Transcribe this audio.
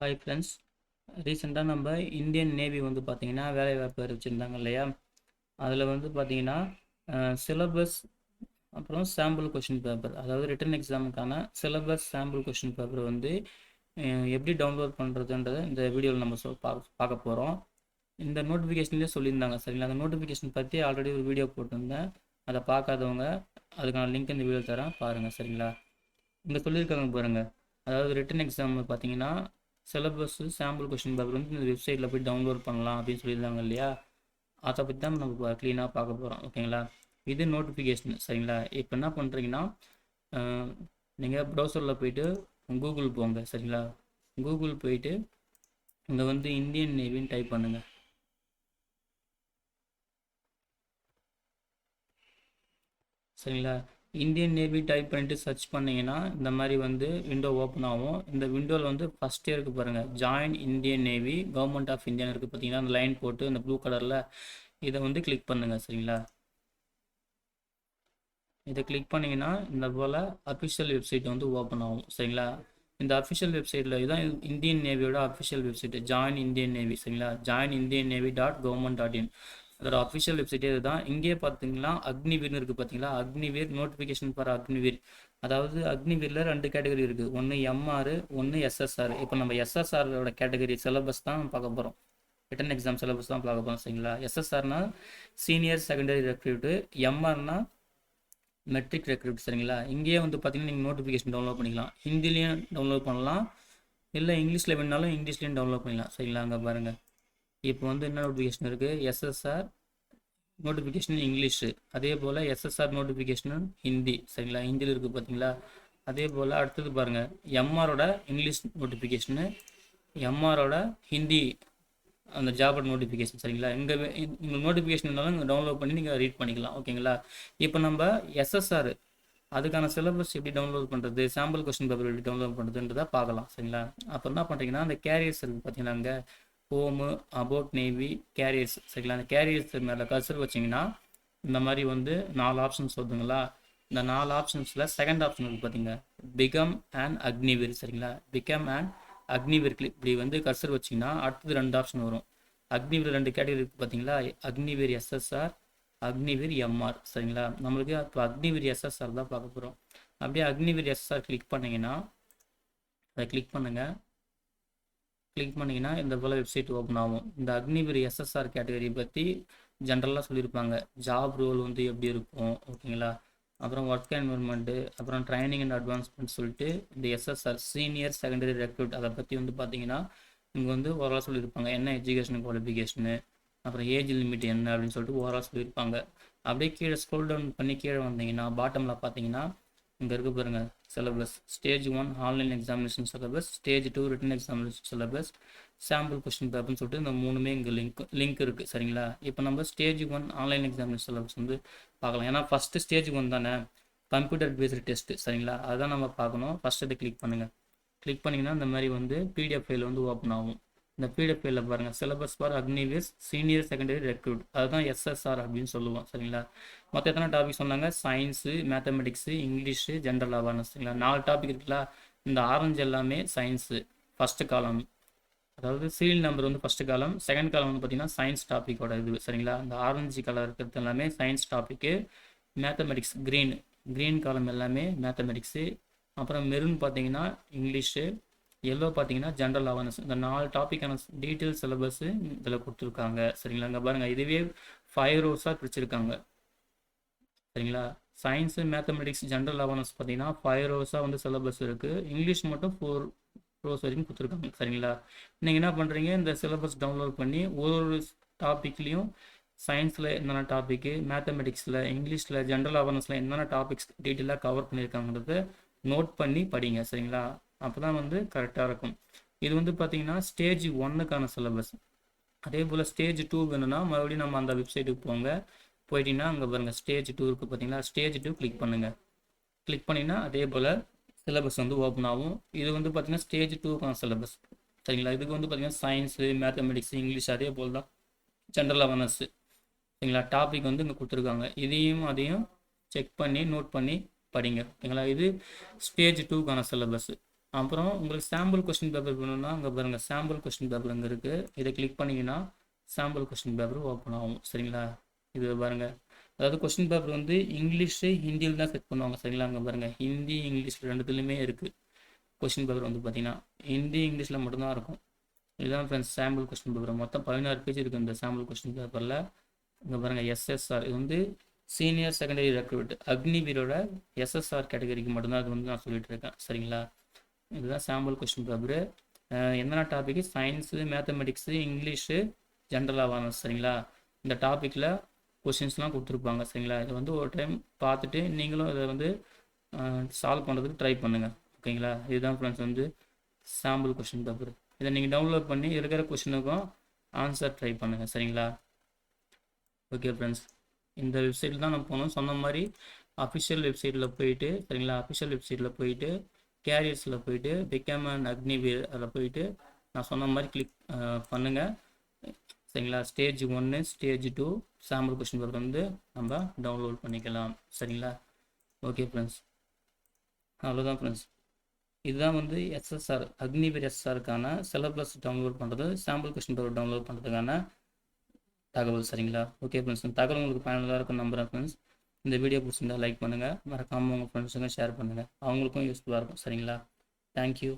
Hi friends. ரீசெண்டாக நம்ம Indian navy வந்து பார்த்திங்கன்னா வேலைவாய்ப்பு அறிவிச்சிருந்தாங்க இல்லையா? அதில் வந்து பார்த்திங்கன்னா சிலபஸ் அப்புறம் சாம்பிள் கொஷின் பேப்பர், அதாவது ரிட்டன் எக்ஸாமுக்கான சிலபஸ் சாம்பிள் கொஷின் பேப்பர் வந்து எப்படி டவுன்லோட் பண்ணுறதுன்றதை இந்த வீடியோவில் நம்ம பார்க்க போகிறோம். இந்த நோட்டிஃபிகேஷன்லேயே சொல்லியிருந்தாங்க சரிங்களா? அந்த நோட்டிஃபிகேஷன் பற்றி ஆல்ரெடி ஒரு வீடியோ போட்டிருந்தேன். அதை பார்க்காதவங்க அதுக்கான லிங்க் இந்த வீடியோ தரேன் பாருங்கள் சரிங்களா? இங்கே சொல்லியிருக்காங்க பாருங்கள். அதாவது ரிட்டன் எக்ஸாம் பார்த்தீங்கன்னா சிலபஸ் சாம்பிள் கொஷின் பேப்பர் வந்து இந்த வெப்சைட்டில் போய் டவுன்லோட் பண்ணலாம் அப்படின்னு சொல்லியிருந்தாங்க இல்லையா? அதை பற்றி தான் நம்ம க்ளீனாக பார்க்க போகிறோம். ஓகேங்களா? இது நோட்டிஃபிகேஷன் சரிங்களா? இப்போ என்ன பண்ணுறீங்கன்னா நீங்கள் ப்ரௌசரில் போயிட்டு கூகுள் போங்க சரிங்களா? கூகுள் போயிட்டு இங்கே வந்து இந்தியன் நேவின்னு டைப் பண்ணுங்கள். சரிங்களா? இந்தியன் நேவி டைப் பண்ணிட்டு சர்ச் பண்ணிங்கன்னா இந்த மாதிரி வந்து விண்டோ ஓப்பன் ஆகும். இந்த விண்டோவில் வந்து ஃபஸ்ட் இயருக்கு பாருங்கள், join Indian navy government of இந்தியான்னு இருக்குது பார்த்தீங்கன்னா, அந்த லைன் போட்டு இந்த ப்ளூ கலரில் இதை வந்து கிளிக் பண்ணுங்கள் சரிங்களா? இதை கிளிக் பண்ணிங்கன்னா இந்த போல் அஃபிஷியல் வெப்சைட் வந்து ஓப்பன் ஆகும் சரிங்களா? இந்த அஃபிஷியல் வெப்சைட்டில் இதுதான் இந்தியன் நேவியோட official website, join Indian Navy சரிங்களா? ஜாயின் இந்தியன் நேவி .government.in அதோட அஃபிஷியல் வெப்சைட்டே இதுதான். இங்கே பார்த்தீங்கன்னா அக்னிவீர்னு இருக்குது பார்த்தீங்களா? Agniveer notification for Agniveer. அதாவது அக்னிவீரில் 2 கேட்டகரி இருக்குது, ஒன்று எம்ஆர், ஒன்று எஸ்எஸ்ஆர். இப்போ நம்ம எஸ்எஸ்ஆரோட கேட்டகரி சிலபஸ் தான் பார்க்க போகிறோம். ரிட்டன் எக்ஸாம் சிலபஸ் தான் பார்க்க போகிறோம் சரிங்களா? எஸ்எஸ்ஆர்னா சீனியர் செகண்டரி ரெக்ரூட்டு, எம்ஆர்னா மெட்ரிக் ரெக்ரூட் சரிங்களா? இங்கேயே வந்து பார்த்தீங்கன்னா நீங்கள் நோட்டிஃபிகேஷன் டவுன்லோட் பண்ணிக்கலாம். ஹிந்திலையும் டவுன்லோட் பண்ணலாம், இல்லை இங்கிலீஷில் வேணாலும் இங்கிலீஷ்லேயும் டவுன்லோட் பண்ணிக்கலாம் சரிங்களா? அங்கே பாருங்கள், இப்போ வந்து என்ன நோட்டிஃபிகேஷன் இருக்குது, எஸ்எஸ்ஆர் நோட்டிஃபிகேஷன் இங்கிலீஷு, அதே போல் எஸ்எஸ்ஆர் நோட்டிஃபிகேஷன் ஹிந்தி சரிங்களா? ஹிந்தியில் இருக்குது பார்த்தீங்களா? அதே போல் அடுத்தது பாருங்கள், எம்ஆரோட இங்கிலீஷ் நோட்டிஃபிகேஷனு, எம்ஆரோட ஹிந்தி அந்த ஜாபோட நோட்டிஃபிகேஷன் சரிங்களா? இங்கே உங்களுக்கு நோட்டிஃபிகேஷன் இருந்தாலும் இங்கே டவுன்லோட் பண்ணி நீங்கள் ரீட் பண்ணிக்கலாம். ஓகேங்களா? இப்போ நம்ம எஸ்எஸ்ஆர் அதுக்கான சிலபஸ் எப்படி டவுன்லோட் பண்ணுறது, சாம்பிள் கொஸ்டின் பேப்பர் எப்படி டவுன்லோட் பண்ணுறதுன்றதை பார்க்கலாம் சரிங்களா? அப்போ என்ன பண்ணுறீங்கன்னா, அந்த கேரியர்ஸ் இருக்குது பார்த்தீங்கன்னா, அங்கே ஹோமு, அபவுட் நேவி, கேரியர்ஸ் சரிங்களா? அந்த கேரியர்ஸ் மேலே கர்சர் வச்சிங்கன்னா இந்த மாதிரி வந்து 4 ஆப்ஷன்ஸ் வருதுங்களா? இந்த 4 ஆப்ஷன்ஸில் செகண்ட் ஆப்ஷன் இருக்குது பார்த்தீங்க, பிகம் அண்ட் அக்னிவீர் சரிங்களா? பிகம் அண்ட் அக்னிவீர் இப்படி வந்து கர்சர் வச்சிங்கன்னா அடுத்தது 2 ஆப்ஷன் வரும். அக்னிவீர் 2 கேட்டகரி இருக்குது பார்த்தீங்களா? அக்னிவீர் எஸ்எஸ்ஆர், அக்னிவீர் எம்ஆர் சரிங்களா? நம்மளுக்கு இப்போ அக்னிவீர் எஸ்எஸ்ஆர் தான் பார்க்க போகிறோம். அப்படியே அக்னிவீர் எஸ்எஸ்ஆர் கிளிக் பண்ணிங்கன்னா அதை கிளிக் பண்ணிங்கன்னா இந்த போல் வெப்சைட் ஓப்பன் ஆகும். இந்த அக்னிவீர் எஸ்எஸ்ஆர் கேட்டகரி பற்றி ஜென்ரலாக சொல்லியிருப்பாங்க, ஜாப் ரோல் வந்து எப்படி இருக்கும் ஓகேங்களா? அப்புறம் ஒர்க் என்வரன்மெண்ட்டு, அப்புறம் ட்ரைனிங் அண்ட் அட்வான்ஸ்மெண்ட் சொல்லிட்டு இந்த எஸ்எஸ்ஆர் சீனியர் செகண்டரி ரெக்ரூட் அதை பற்றி வந்து பார்த்தீங்கன்னா இங்கே வந்து ஓவரால் சொல்லியிருப்பாங்க, என்ன எஜுகேஷன் குவாலிஃபிகேஷனு, அப்புறம் ஏஜ் லிமிட் என்ன அப்படின்னு சொல்லிட்டு ஓவரால் சொல்லியிருப்பாங்க. அப்படியே கீழே ஸ்க்ரோல் டவுன் பண்ணி கீழே வந்தீங்கன்னா பாட்டமில் பார்த்தீங்கன்னா இங்கே இருக்க பாருங்கள், syllabus stage 1 online examination syllabus, stage 2 written examination syllabus, sample question பேப்பர்னு சொல்லிட்டு இந்த 3மே இங்கே லிங்க் இருக்குது சரிங்களா? இப்போ நம்ம ஸ்டேஜ் 1 ஆன்லைன் எக்ஸாமினேஷன் சிலபஸ் வந்து பார்க்கலாம். ஏன்னா ஃபஸ்ட்டு ஸ்டேஜ் 1 தானே, கம்ப்யூட்டர் பேஸ்டு டெஸ்ட்டு சரிங்களா? அதுதான் நம்ம பார்க்கணும். ஃபஸ்ட்டு இதை கிளிக் பண்ணுங்கள். கிளிக் பண்ணிங்கன்னா இந்த மாதிரி வந்து பிடிஎஃப் ஃபைல் வந்து ஓப்பன் ஆகும். இந்த பிடிஎஃப் ஃபைலில் பாருங்கள், syllabus for Agniveer senior secondary recruit, அதுதான் எஸ்எஸ்ஆர் அப்படின்னு சொல்லுவோம் சரிங்களா? மற்ற எத்தனை டாபிக் சொன்னாங்க, science, mathematics, English, general awareness சரிங்களா? 4 டாபிக் இருக்குல்ல. இந்த ஆரஞ்சு எல்லாமே சயின்ஸு ஃபஸ்ட்டு காலம், அதாவது சீரியல் நம்பர் வந்து ஃபஸ்ட்டு காலம், செகண்ட் காலம் வந்து பார்த்திங்கன்னா சயின்ஸ் டாப்பிக்கோட இது சரிங்களா? இந்த ஆரஞ்சு கலர் இருக்கிறது எல்லாமே சயின்ஸ் டாப்பிக்கு. மேத்தமெட்டிக்ஸ் க்ரீன் காலம் எல்லாமே மேத்தமெட்டிக்ஸு. அப்புறம் மெரூன் பார்த்தீங்கன்னா இங்கிலீஷு, எல்லோ பார்த்தீங்கன்னா ஜென்ரல் அவேர்னஸ். இந்த 4 டாப்பிக்கான டீட்டெயில் சிலபஸ்ஸு இதில் கொடுத்துருக்காங்க சரிங்களா? இங்கே பாருங்கள், இதுவே 5 ரோஸாக பிரிச்சுருக்காங்க சரிங்களா? சயின்ஸு, மேத்தமெட்டிக்ஸ், ஜென்ரல் அவேர்னஸ் பார்த்தீங்கன்னா 5 ரோஸாக வந்து சிலபஸ் இருக்குது. இங்கிலீஷ் மட்டும் 4 ரோஸ் வரைக்கும் கொடுத்துருக்காங்க சரிங்களா? நீங்கள் என்ன பண்ணுறீங்க, இந்த சிலபஸ் டவுன்லோட் பண்ணி ஒரு டாப்பிக்லேயும் சயின்ஸில் என்னென்ன டாப்பிக்கு, மேத்தமெட்டிக்ஸில், இங்கிலீஷில், ஜென்ரல் அவேர்னஸில் என்னென்ன டாபிக்ஸ் டீட்டெயிலாக கவர் பண்ணியிருக்காங்கிறத நோட் பண்ணி படிங்க சரிங்களா? அப்போ தான் வந்து கரெக்டாக இருக்கும். இது வந்து பார்த்தீங்கன்னா ஸ்டேஜ் 1க்கான சிலபஸ். அதே போல் ஸ்டேஜ் 2 வேணும்னா மறுபடியும் நம்ம அந்த வெப்சைட்டுக்கு போயிட்டீங்கன்னா அங்கே பாருங்கள் ஸ்டேஜ் 2 இருக்குது பார்த்தீங்களா? ஸ்டேஜ் 2 கிளிக் பண்ணுங்கள். கிளிக் பண்ணிங்கன்னா அதே போல் சிலபஸ் வந்து ஓப்பன் ஆகும். இது வந்து பார்த்தீங்கன்னா ஸ்டேஜ் 2க்கான சிலபஸ் சரிங்களா? இதுக்கு வந்து பார்த்தீங்கன்னா சயின்ஸு, மேத்தமெட்டிக்ஸ், இங்கிலீஷ், அதே போல் தான் ஜென்ரல் அவேர்னஸ்ஸு சரிங்களா? டாபிக் வந்து இங்கே கொடுத்துருக்காங்க. அதையும் செக் பண்ணி நோட் பண்ணி படிங்க ஓகேங்களா? இது ஸ்டேஜ் 2க்கான சிலபஸ். அப்புறம் உங்களுக்கு சாம்பிள் கொஸ்டின் பேப்பர் வேணும்னா அங்கே பாருங்கள் சாம்பிள் கொஸ்டின் பேப்பர் அங்கே இருக்குது. இதை கிளிக் பண்ணிங்கன்னா சாம்பிள் கொஸ்டின் பேப்பர் ஓப்பன் ஆகும். சரிங்களா, இது பாருங்கள். அதாவது கொஸ்டின் பேப்பர் வந்து இங்கிலீஷு ஹிந்தியில் தான் செட் பண்ணுவாங்க. சரிங்களா, அங்கே பாருங்கள் ஹிந்தி இங்கிலீஷ் ரெண்டுத்துலையுமே இருக்குது. கொஸ்டின் பேப்பர் வந்து பார்த்தீங்கன்னா ஹிந்தி இங்கிலீஷில் மட்டும்தான் இருக்கும். இதுதான் ஃப்ரெண்ட்ஸ் சாம்பிள் கொஸ்டின் பேப்பர். மொத்தம் 16 பேஜ் இருக்குது இந்த சாம்பிள் கொஸ்டின் பேப்பரில். இங்கே பாருங்கள் எஸ்எஸ்ஆர், இது வந்து சீனியர் செகண்டரி ரெக்ரூட் அக்னிவீரோட எஸ்எஸ்ஆர் கேட்டகரிக்கு மட்டும்தான் அது வந்து நான் சொல்லிட்டு இருக்கேன். சரிங்களா, இதுதான் சாம்பிள் கொஸ்டின் பேப்பரு. என்னென்ன topic? Science, mathematics, English, general awareness. சரிங்களா, இந்த டாப்பிக்கில் கொஸ்டின்ஸ்லாம் கொடுத்துருப்பாங்க. சரிங்களா, இதை வந்து ஒரு டைம் பார்த்துட்டு நீங்களும் இதை வந்து சால்வ் பண்ணுறதுக்கு ட்ரை பண்ணுங்கள். ஓகேங்களா, இதுதான் ஃப்ரெண்ட்ஸ் வந்து சாம்பிள் கொஸ்டின் பேப்பர். இதை நீங்கள் டவுன்லோட் பண்ணி இருக்கிற கொஸ்டினுக்கும் ஆன்சர் ட்ரை பண்ணுங்கள். சரிங்களா, ஓகே ஃப்ரெண்ட்ஸ். இந்த வெப்சைட்டில் தான் நான் போகணும். சொன்ன மாதிரி அஃபிஷியல் வெப்சைட்டில் போயிட்டு, சரிங்களா, அஃபிஷியல் வெப்சைட்டில் போயிட்டு கேரியர்ஸில் போயிட்டு பிகம் அண்ட் அக்னிவீர் அதில் போயிட்டு நான் சொன்ன மாதிரி கிளிக் பண்ணுங்கள். சரிங்களா, stage 1 stage 2 sample question paper வந்து நம்ம டவுன்லோட் பண்ணிக்கலாம். சரிங்களா, ஓகே ஃப்ரெண்ட்ஸ், அவ்வளோதான் ஃப்ரெண்ட்ஸ். இதுதான் வந்து எஸ்எஸ்ஆர் அக்னிவீர் எஸ்எஸ்ஆருக்கான சிலபஸ் டவுன்லோட் பண்ணுறது, சாம்பிள் கொஸ்டின் பேப்பர் டவுன்லோட் பண்ணுறதுக்கான தகவல். சரிங்களா, ஓகே ஃப்ரெண்ட்ஸ், இந்த தகவல் உங்களுக்கு பயனுள்ளதாக இருக்கும் நம்புகிறேன் ஃப்ரெண்ட்ஸ். இந்த வீடியோ பிடிச்சிருந்தா லைக் பண்ணுங்கள், மறக்காமல் உங்கள் ஃப்ரெண்ட்ஸுங்க ஷேர் பண்ணுங்கள், அவங்களுக்கும் யூஸ்ஃபுல்லாக இருக்கும். சரிங்களா, தேங்க்யூ.